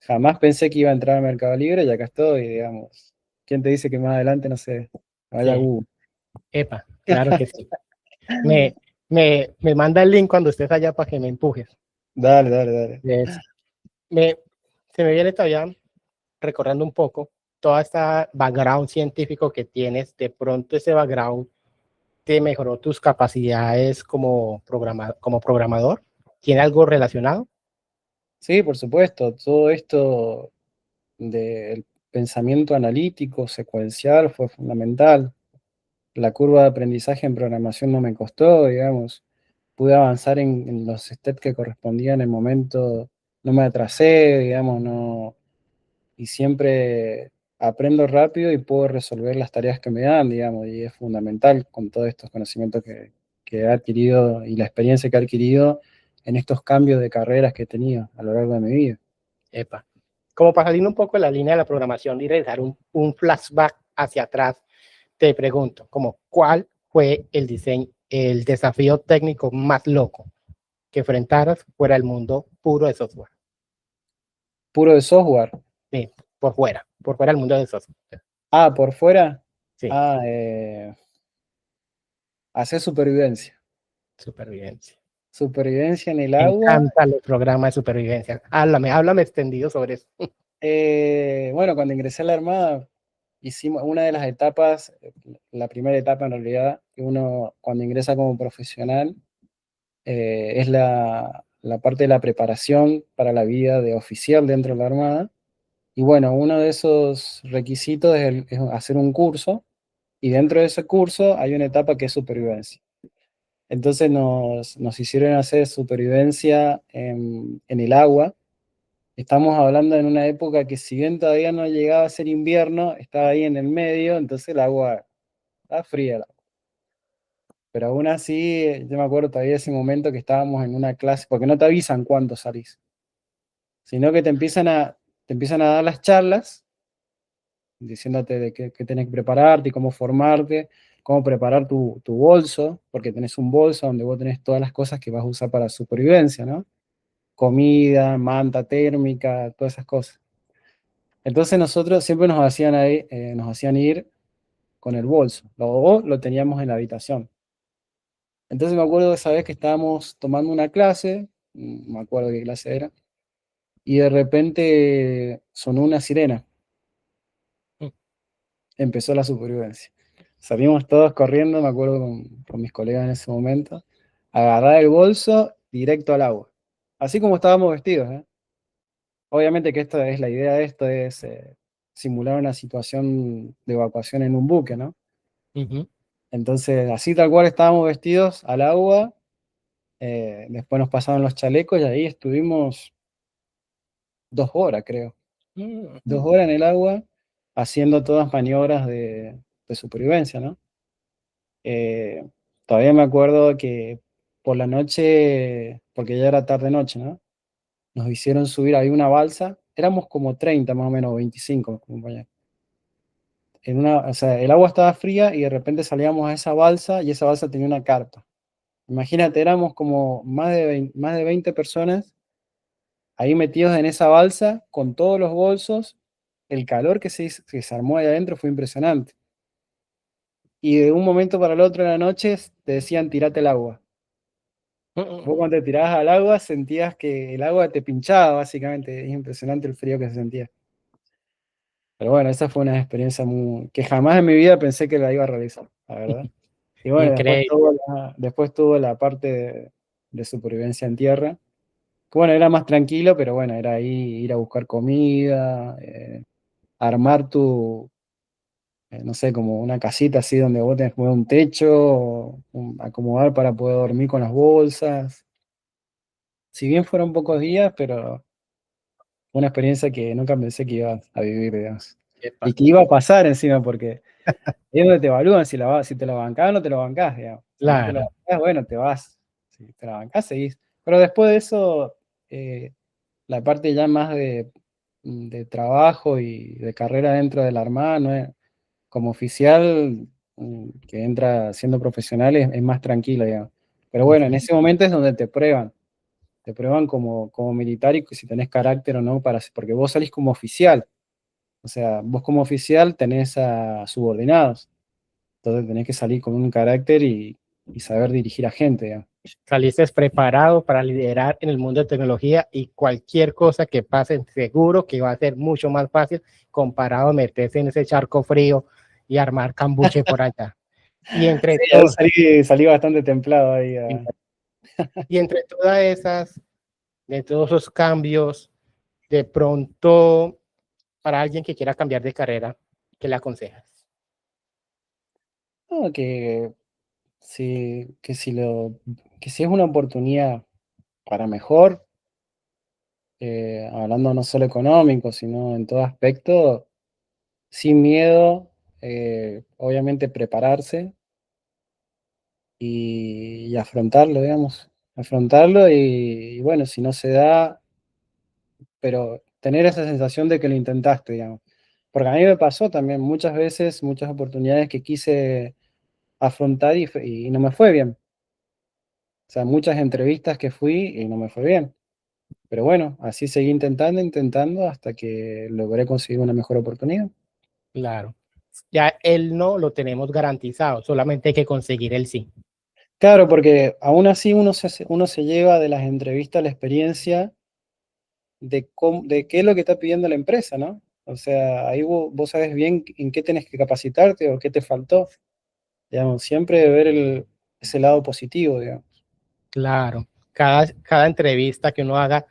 Jamás pensé que iba a entrar a Mercado Libre y acá estoy, digamos. ¿Quién te dice que más adelante, no sé, vaya a Sí, Google? epa, claro que sí. Me, me manda el link cuando estés allá para que me empujes. Dale, dale, dale. De eso. Me, Se me viene todavía recorriendo un poco toda esta background científico que tienes. De pronto ese background te mejoró tus capacidades como programador. ¿Tiene algo relacionado? Sí, por supuesto, todo esto del pensamiento analítico, secuencial, fue fundamental. La curva de aprendizaje en programación no me costó, digamos. Pude avanzar en los steps que correspondían en el momento, no me atrasé, digamos, no, y siempre aprendo rápido y puedo resolver las tareas que me dan, digamos, y es fundamental con todos estos conocimientos que he adquirido y la experiencia que he adquirido en estos cambios de carreras que he tenido a lo largo de mi vida. Epa. Como para salir un poco de la línea de la programación y realizar un flashback hacia atrás, te pregunto, como, ¿cuál fue el diseño, el desafío técnico más loco que enfrentaras fuera del mundo puro de software? Puro de software. Sí, por fuera del mundo de software. Ah, por fuera. Sí, Ah, hacer supervivencia. supervivencia. Supervivencia en el Me agua. encantan los programas de supervivencia. Háblame extendido sobre eso. Bueno, cuando ingresé a la Armada, hicimos una de las etapas, la primera etapa en realidad, que uno cuando ingresa como profesional, es la parte de la preparación para la vida de oficial dentro de la Armada. Y bueno, uno de esos requisitos es hacer un curso, y dentro de ese curso hay una etapa que es supervivencia. Entonces nos hicieron hacer supervivencia en el agua. Estamos hablando en una época que si bien todavía no llegaba a ser invierno, estaba ahí en el medio, entonces el agua estaba fría. Pero aún así, yo me acuerdo todavía de ese momento que estábamos en una clase, porque no te avisan cuándo salís, sino que te empiezan a dar las charlas, diciéndote de qué tenés que prepararte y cómo formarte, cómo preparar tu bolso, porque tenés un bolso donde vos tenés todas las cosas que vas a usar para supervivencia, ¿no? Comida, manta térmica, todas esas cosas. Entonces nosotros siempre nos hacían ir con el bolso, o lo teníamos en la habitación. Entonces me acuerdo de esa vez que estábamos tomando una clase, no me acuerdo qué clase era, y de repente sonó una sirena, empezó la supervivencia. Salimos todos corriendo, me acuerdo con mis colegas en ese momento, agarrar el bolso directo al agua, así como estábamos vestidos, ¿eh? Obviamente que esta es la idea de esto, es simular una situación de evacuación en un buque, ¿no? Ujú, Entonces, así tal cual estábamos vestidos al agua, después nos pasaron los chalecos y ahí estuvimos 2 horas, creo. ujú, 2 horas en el agua haciendo todas maniobras de supervivencia, ¿no? Eh, Todavía me acuerdo que por la noche, porque ya era tarde-noche, ¿no? Nos hicieron subir, había una balsa, éramos como 30 más o menos, 25 compañeros. O sea, el agua estaba fría y de repente salíamos a esa balsa y esa balsa tenía una carpa. Imagínate, éramos como más de 20 personas ahí metidos en esa balsa con todos los bolsos. el calor que se armó ahí adentro fue impresionante. Y de un momento para el otro en la noche te decían tirate al agua. Vos cuando te tirabas al agua sentías que el agua te pinchaba, básicamente. Es impresionante el frío que se sentía. Pero bueno, esa fue una experiencia que jamás en mi vida pensé que la iba a realizar, la verdad. Y bueno, Increíble. después tuvo la parte de supervivencia en tierra, que bueno, era más tranquilo, pero bueno, era ahí ir a buscar comida, armar no sé, como una casita así donde vos tenés que poner un techo, acomodar para poder dormir con las bolsas. Si bien fueron pocos días, pero fue una experiencia que nunca pensé que iba a vivir, digamos. Y Epa, que iba a pasar encima, porque ahí es donde te evalúan si te lo bancás o no te lo bancás, digamos. Si no te lo claro, bancás, bueno, te vas. Si te la bancás, seguís. Pero después de eso, la parte ya más de trabajo y de carrera dentro de la Armada, no es, como oficial que entra siendo profesional es más tranquilo, digamos. Pero bueno, en ujú, ese momento es donde te prueban como militar y si tenés carácter o no, porque vos salís como oficial. O sea, vos como oficial tenés a subordinados. Entonces tenés que salir con un carácter y saber dirigir a gente, digamos. saliste preparado para liderar en el mundo de tecnología y cualquier cosa que pase, seguro que va a ser mucho más fácil comparado a meterse en ese charco frío y armar cambuche por allá. Y entre Sí, yo todo, salí bastante templado ahí. y entre todas esas, de todos esos cambios, de pronto, para alguien que quiera cambiar de carrera, ¿qué le aconsejas? No, si, que, si lo, que si es una oportunidad para mejor, hablando no solo económico, sino en todo aspecto, sin miedo, obviamente prepararse y afrontarlo, digamos, afrontarlo y bueno, si no se da, pero tener esa sensación de que lo intentaste, digamos. Porque a mí me pasó también muchas veces, muchas oportunidades que quise afrontar y no me fue bien. O sea, muchas entrevistas que fui y no me fue bien. Pero bueno, así seguí intentando hasta que logré conseguir una mejor oportunidad. Claro. Ya el no lo tenemos garantizado, solamente hay que conseguir el sí. Claro, porque aún así uno se lleva de las entrevistas la experiencia de qué es lo que está pidiendo la empresa, ¿no? O sea, ahí vos sabes bien en qué tenés que capacitarte o qué te faltó. Digamos, siempre ver ese lado positivo, digamos. Claro, cada entrevista que uno haga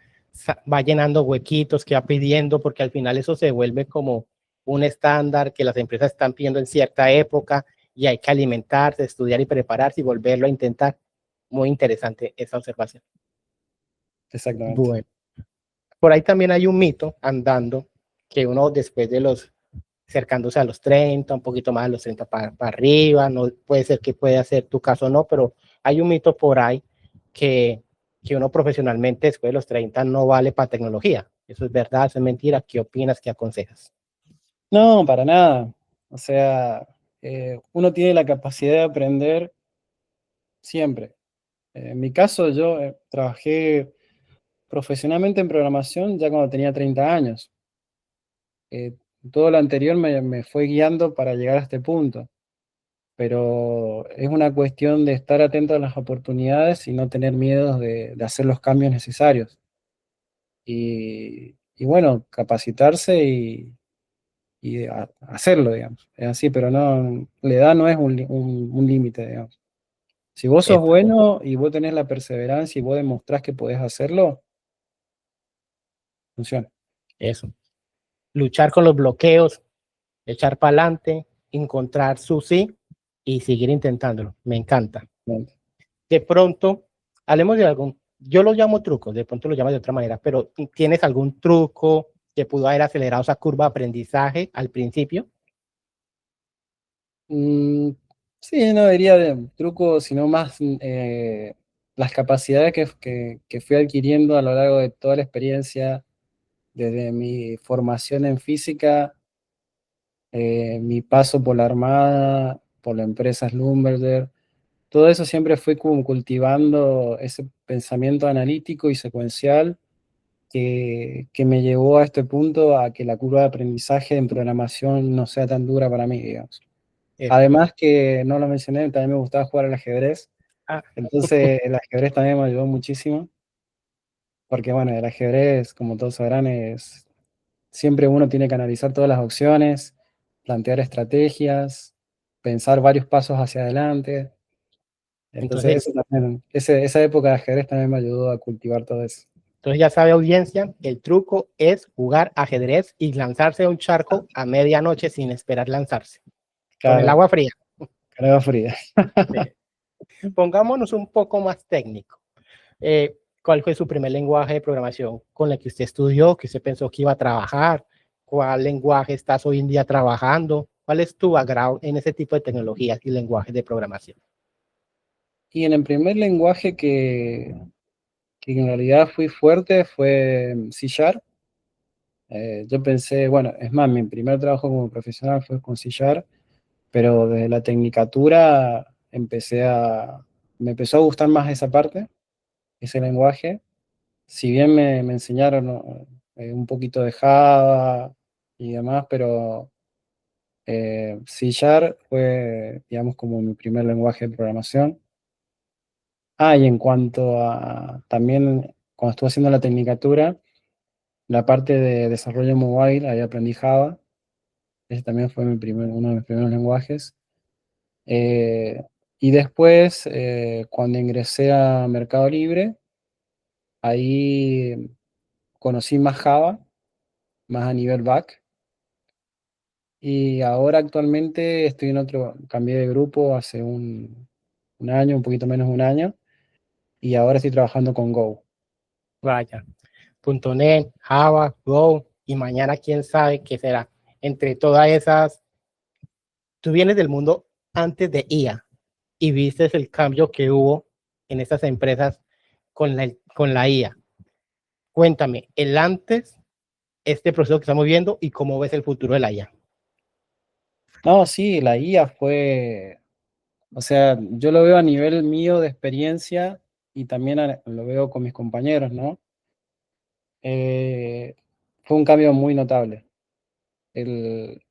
va llenando huequitos que va pidiendo, porque al final eso se vuelve como un estándar que las empresas están pidiendo en cierta época y hay que alimentarse, estudiar y prepararse y volverlo a intentar. Muy interesante esa observación. Exactamente. Bueno, por ahí también hay un mito andando que uno después de los, cercándose a los 30, un poquito más de los 30 para arriba, no puede ser que pueda ser tu caso o no, pero hay un mito por ahí que, que uno profesionalmente después de los 30 no vale para tecnología. ¿Eso es verdad? ¿Eso es mentira? ¿Qué opinas? ¿Qué aconsejas? No, para nada. O sea, uno tiene la capacidad de aprender siempre. En mi caso, yo trabajé profesionalmente en programación ya cuando tenía 30 años. Eh, Todo lo anterior me fue guiando para llegar a este punto, pero es una cuestión de estar atento a las oportunidades y no tener miedo de hacer los cambios necesarios. Y bueno, capacitarse y hacerlo, digamos. Es así, pero no, la edad no es un límite, digamos. Si vos sos Epa, bueno y vos tenés la perseverancia y vos demostrás que podés hacerlo, funciona. eso. Luchar con los bloqueos, echar para adelante, encontrar su sí y seguir intentándolo. Me encanta. De pronto, hablemos de algún, yo lo llamo trucos, de pronto lo llamas de otra manera, pero ¿tienes algún truco que pudo haber acelerado esa curva de aprendizaje al principio? Mm, sí, no diría de truco, sino más las capacidades que fui adquiriendo a lo largo de toda la experiencia, desde mi formación en física, mi paso por la Armada, por la empresa Schlumberger, todo eso siempre fue como cultivando ese pensamiento analítico y secuencial que me llevó a este punto, a que la curva de aprendizaje en programación no sea tan dura para mí, digamos. Epa. Además que, no lo mencioné, también me gustaba jugar al ajedrez, Ah, entonces el ajedrez también me ayudó muchísimo, porque bueno, el ajedrez, como todos sabrán, es siempre uno tiene que analizar todas las opciones, plantear estrategias, pensar varios pasos hacia adelante. Entonces, entonces, eso también, esa época de ajedrez también me ayudó a cultivar todo eso. entonces ya sabe audiencia, el truco es jugar ajedrez y lanzarse a un charco a medianoche sin esperar lanzarse, con el Claro, agua fría. carga fría. Pongámonos un poco más técnico. ¿Cuál fue su primer lenguaje de programación con el que usted estudió, que usted pensó que iba a trabajar? ¿Cuál lenguaje estás hoy en día trabajando? ¿Cuál es tu background en ese tipo de tecnologías y lenguajes de programación? Y en el primer lenguaje que en realidad fui fuerte fue C Sharp. Yo pensé, bueno, es más, mi primer trabajo como profesional fue con C Sharp, pero desde la tecnicatura me empezó a gustar más esa parte, ese lenguaje. Si bien me enseñaron, ¿no? Un poquito de Java y demás, pero C Sharp fue, digamos, como mi primer lenguaje de programación. Ah, y en cuanto a también, cuando estuve haciendo la tecnicatura, la parte de desarrollo mobile, ahí aprendí Java. Ese también fue uno de mis primeros lenguajes. Eh, y después, cuando ingresé a Mercado Libre, ahí conocí más Java, más a nivel back. Y ahora actualmente estoy en otro, cambié de grupo hace un año, un poquito menos de un año, y ahora estoy trabajando con Go. Vaya, .NET, Java, Go, y mañana quién sabe qué será. Entre todas esas, tú vienes del mundo antes de IA y viste el cambio que hubo en estas empresas con la IA. Cuéntame, el antes, este proceso que estamos viendo y cómo ves el futuro de la IA. No, sí, la IA fue, o sea, yo lo veo a nivel mío de experiencia y también lo veo con mis compañeros, ¿no? Eh, Fue un cambio muy notable. El,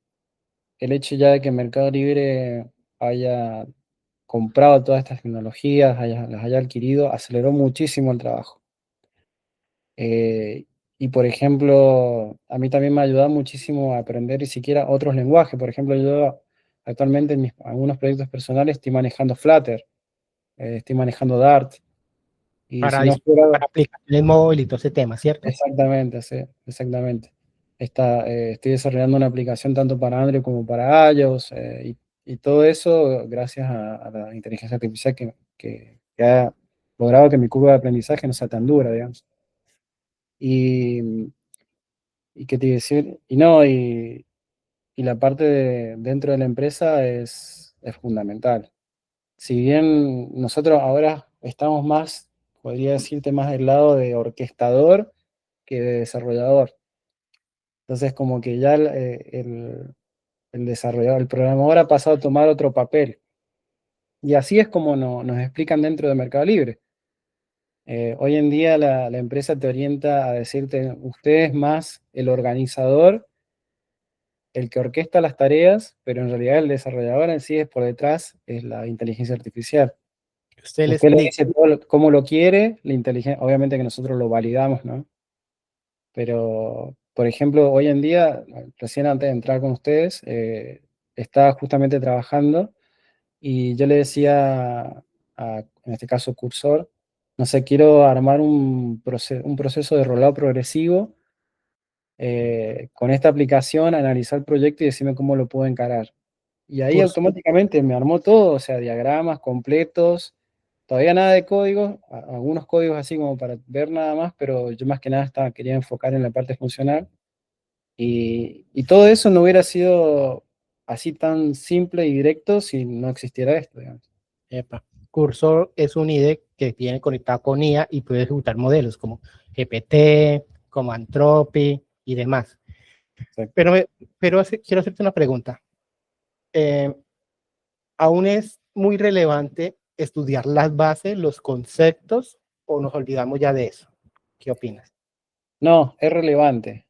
el hecho ya de que Mercado Libre haya comprado todas estas tecnologías, las haya adquirido, aceleró muchísimo el trabajo. Y por ejemplo, a mí también me ha ayudado muchísimo a aprender ni siquiera otros lenguajes. Por ejemplo, yo actualmente en algunos proyectos personales estoy manejando Flutter, estoy manejando Dart. Y Para, si no fuera, para aplicaciones móviles y todo ese tema, ¿cierto? exactamente, sí, exactamente. Estoy desarrollando una aplicación tanto para Android como para iOS, y todo eso gracias a la inteligencia artificial que ha logrado que mi curva de aprendizaje no sea tan dura, digamos. Y, y qué te iba a decir, y no, y la parte dentro de la empresa es fundamental. Si bien nosotros ahora estamos más, podría decirte, más del lado de orquestador que de desarrollador. Entonces, como que ya el desarrollador, el programador ha pasado a tomar otro papel. Y así es como nos explican dentro de Mercado Libre. Hoy en día la empresa te orienta a decirte, usted es más el organizador, el que orquesta las tareas, pero en realidad el desarrollador en sí es por detrás, es la inteligencia artificial. Usted le Usted le explica. dice cómo lo quiere, la inteligencia, obviamente que nosotros lo validamos, ¿no? Pero, por ejemplo, hoy en día, recién antes de entrar con ustedes, estaba justamente trabajando y yo le decía en este caso, Cursor, no sé, quiero armar un proceso de rollout progresivo con esta aplicación, analizar el proyecto y decirme cómo lo puedo encarar. Y ahí Curso, automáticamente me armó todo, o sea, diagramas completos, todavía nada de código, algunos códigos así como para ver nada más, pero yo más que nada quería enfocar en la parte funcional. Y todo eso no hubiera sido así tan simple y directo si no existiera esto, digamos. epa. Cursor es un IDE que viene conectado con IA y puede ejecutar modelos como GPT, como Anthropic y demás. Exacto. Pero, quiero hacerte una pregunta. Eh, ¿Aún es muy relevante estudiar las bases, los conceptos, o nos olvidamos ya de eso? ¿Qué opinas? No, es relevante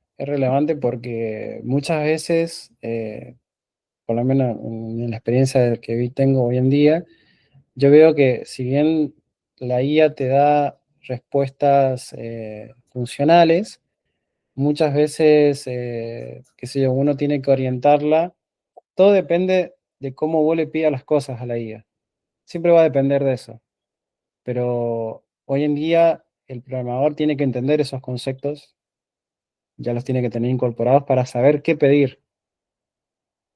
porque muchas veces, por lo menos en la experiencia que tengo hoy en día, yo veo que si bien la IA te da respuestas funcionales, muchas veces, qué sé yo, uno tiene que orientarla. Todo depende de cómo vos le pidas las cosas a la IA. Siempre va a depender de eso. Pero hoy en día el programador tiene que entender esos conceptos, ya los tiene que tener incorporados para saber qué pedir,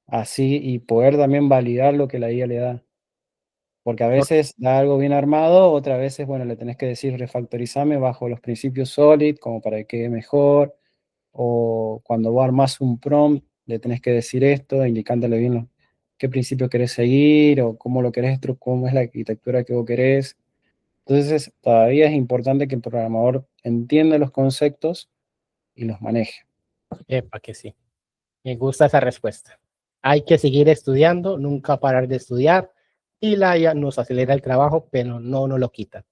así y poder también validar lo que la IA le da. Porque a Por- veces da algo bien armado, otras veces, bueno, le tenés que decir refactorizame bajo los principios SOLID, como para que quede mejor, o cuando vos armás un prompt, le tenés que decir esto, indicándole bien qué principio querés seguir, o cómo lo querés, cómo es la arquitectura que vos querés. Entonces, todavía es importante que el programador entienda los conceptos y los maneje. Epa, que sí. Me gusta esa respuesta. Hay que seguir estudiando, nunca parar de estudiar y la IA nos acelera el trabajo, pero no nos lo quita.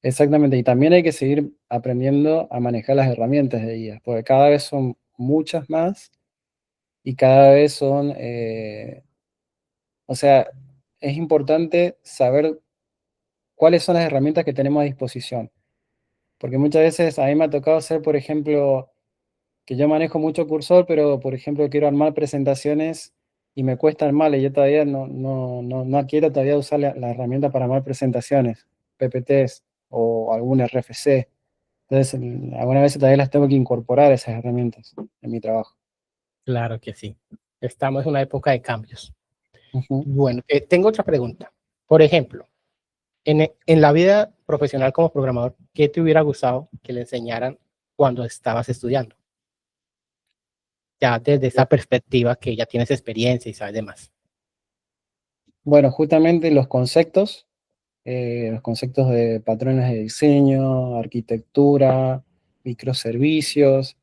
Exactamente, y también hay que seguir aprendiendo a manejar las herramientas de IA, porque cada vez son muchas más y cada vez son, o sea, es importante saber cuáles son las herramientas que tenemos a disposición, porque muchas veces a mí me ha tocado hacer, por ejemplo, que yo manejo mucho Cursor, pero por ejemplo quiero armar presentaciones y me cuesta armarle, yo todavía no quiero todavía usar la herramienta para armar presentaciones, PPTs o algún RFC. Entonces, algunas veces todavía las tengo que incorporar esas herramientas en mi trabajo. Claro que sí. Estamos en una época de cambios. Ujú. Bueno, tengo otra pregunta. Por ejemplo, en la vida profesional como programador, ¿qué te hubiera gustado que le enseñaran cuando estabas estudiando? Ya desde esa perspectiva que ya tienes experiencia y sabes de más. Bueno, justamente los conceptos de patrones de diseño, arquitectura, microservicios.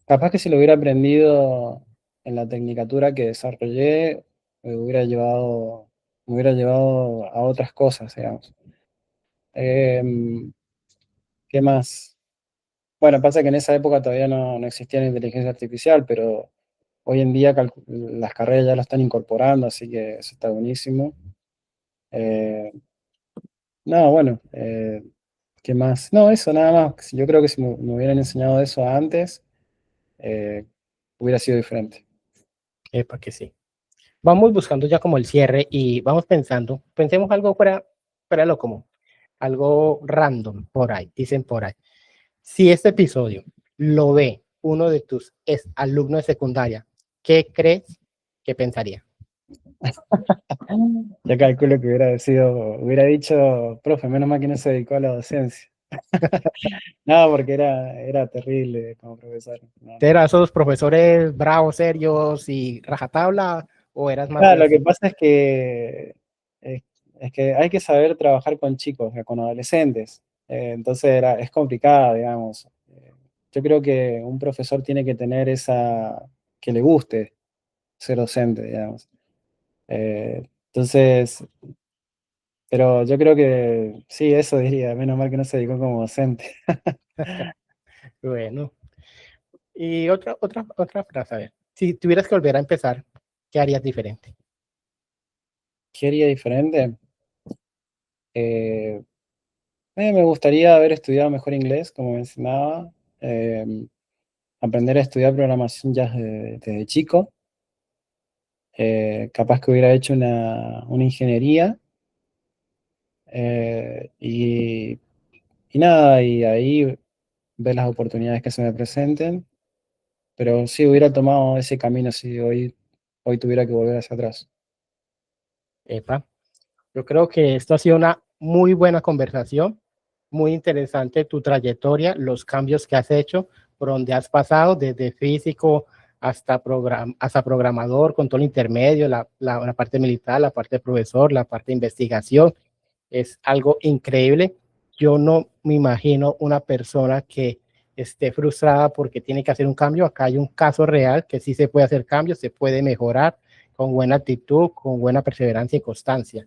Capaz que si lo hubiera aprendido en la tecnicatura que desarrollé, me hubiera llevado a otras cosas, digamos. Em, ¿Qué más? Bueno, pasa que en esa época todavía no existía la inteligencia artificial, pero hoy en día las carreras ya lo están incorporando, así que eso está buenísimo. Eh, no, bueno, ¿qué más? No, eso nada más. Yo creo que si me hubieran enseñado eso antes, eh, hubiera sido diferente. Para que sí. Vamos buscando ya como el cierre y vamos pensando, pensemos algo fuera de lo común, algo random por ahí, dicen por ahí. Si este episodio lo ve uno de tus alumnos de secundaria, ¿qué crees que pensaría? Yo calculo que hubiera dicho, profe, menos mal que no se dedicó a la docencia. No, porque era terrible como profesor. No, no. ¿Eras esos profesores bravos, serios y rajatabla o eras más Claro, lo que sencillo? pasa es, es que hay que saber trabajar con chicos, con adolescentes. Entonces es complicado, digamos. Yo creo que un profesor tiene que tener que le guste ser docente, digamos. Entonces, pero yo creo que sí, eso diría, menos mal que no se dedicó como docente. Bueno, y otra frase, a ver, si tuvieras que volver a empezar, ¿qué harías diferente? ¿Qué haría diferente? Eh, me gustaría haber estudiado mejor inglés, como mencionaba. Eh, Aprender a estudiar programación ya desde chico. Capaz que hubiera hecho una ingeniería. Y nada, y ahí ver las oportunidades que se me presenten. Pero sí hubiera tomado ese camino si hoy tuviera que volver hacia atrás. Epa, yo creo que esto ha sido una muy buena conversación, muy interesante tu trayectoria, los cambios que has hecho, por donde has pasado, desde físico hasta programador, control intermedio, la parte militar, la parte de profesor, la parte de investigación. Es algo increíble. Yo no me imagino una persona que esté frustrada porque tiene que hacer un cambio. Acá hay un caso real que sí se puede hacer cambios, se puede mejorar con buena actitud, con buena perseverancia y constancia.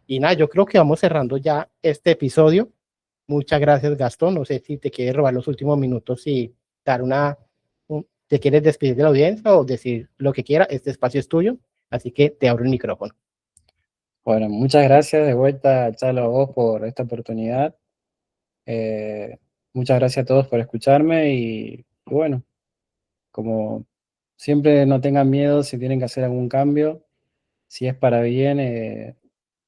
Y nada, yo creo que vamos cerrando ya este episodio. Muchas gracias, Gastón. No sé si te quieres robar los últimos minutos y dar ¿te quieres despedir de la audiencia o decir lo que quiera? Este espacio es tuyo, así que te abro el micrófono. Bueno, muchas gracias de vuelta, Chalo, a vos por esta oportunidad. Muchas gracias a todos por escucharme y bueno, como siempre no tengan miedo si tienen que hacer algún cambio, si es para bien,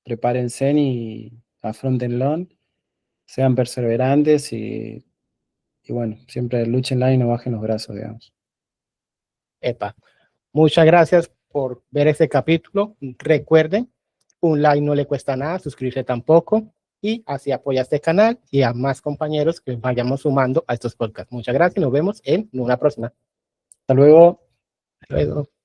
prepárense y afrontenlo, sean perseverantes y bueno, siempre luchenla y no bajen los brazos, digamos. Epa, muchas gracias por ver este capítulo. Recuerden, un like no le cuesta nada, suscribirse tampoco, y así apoya este canal y a más compañeros que vayamos sumando a estos podcasts. Muchas gracias y nos vemos en una próxima. Hasta luego. Hasta luego.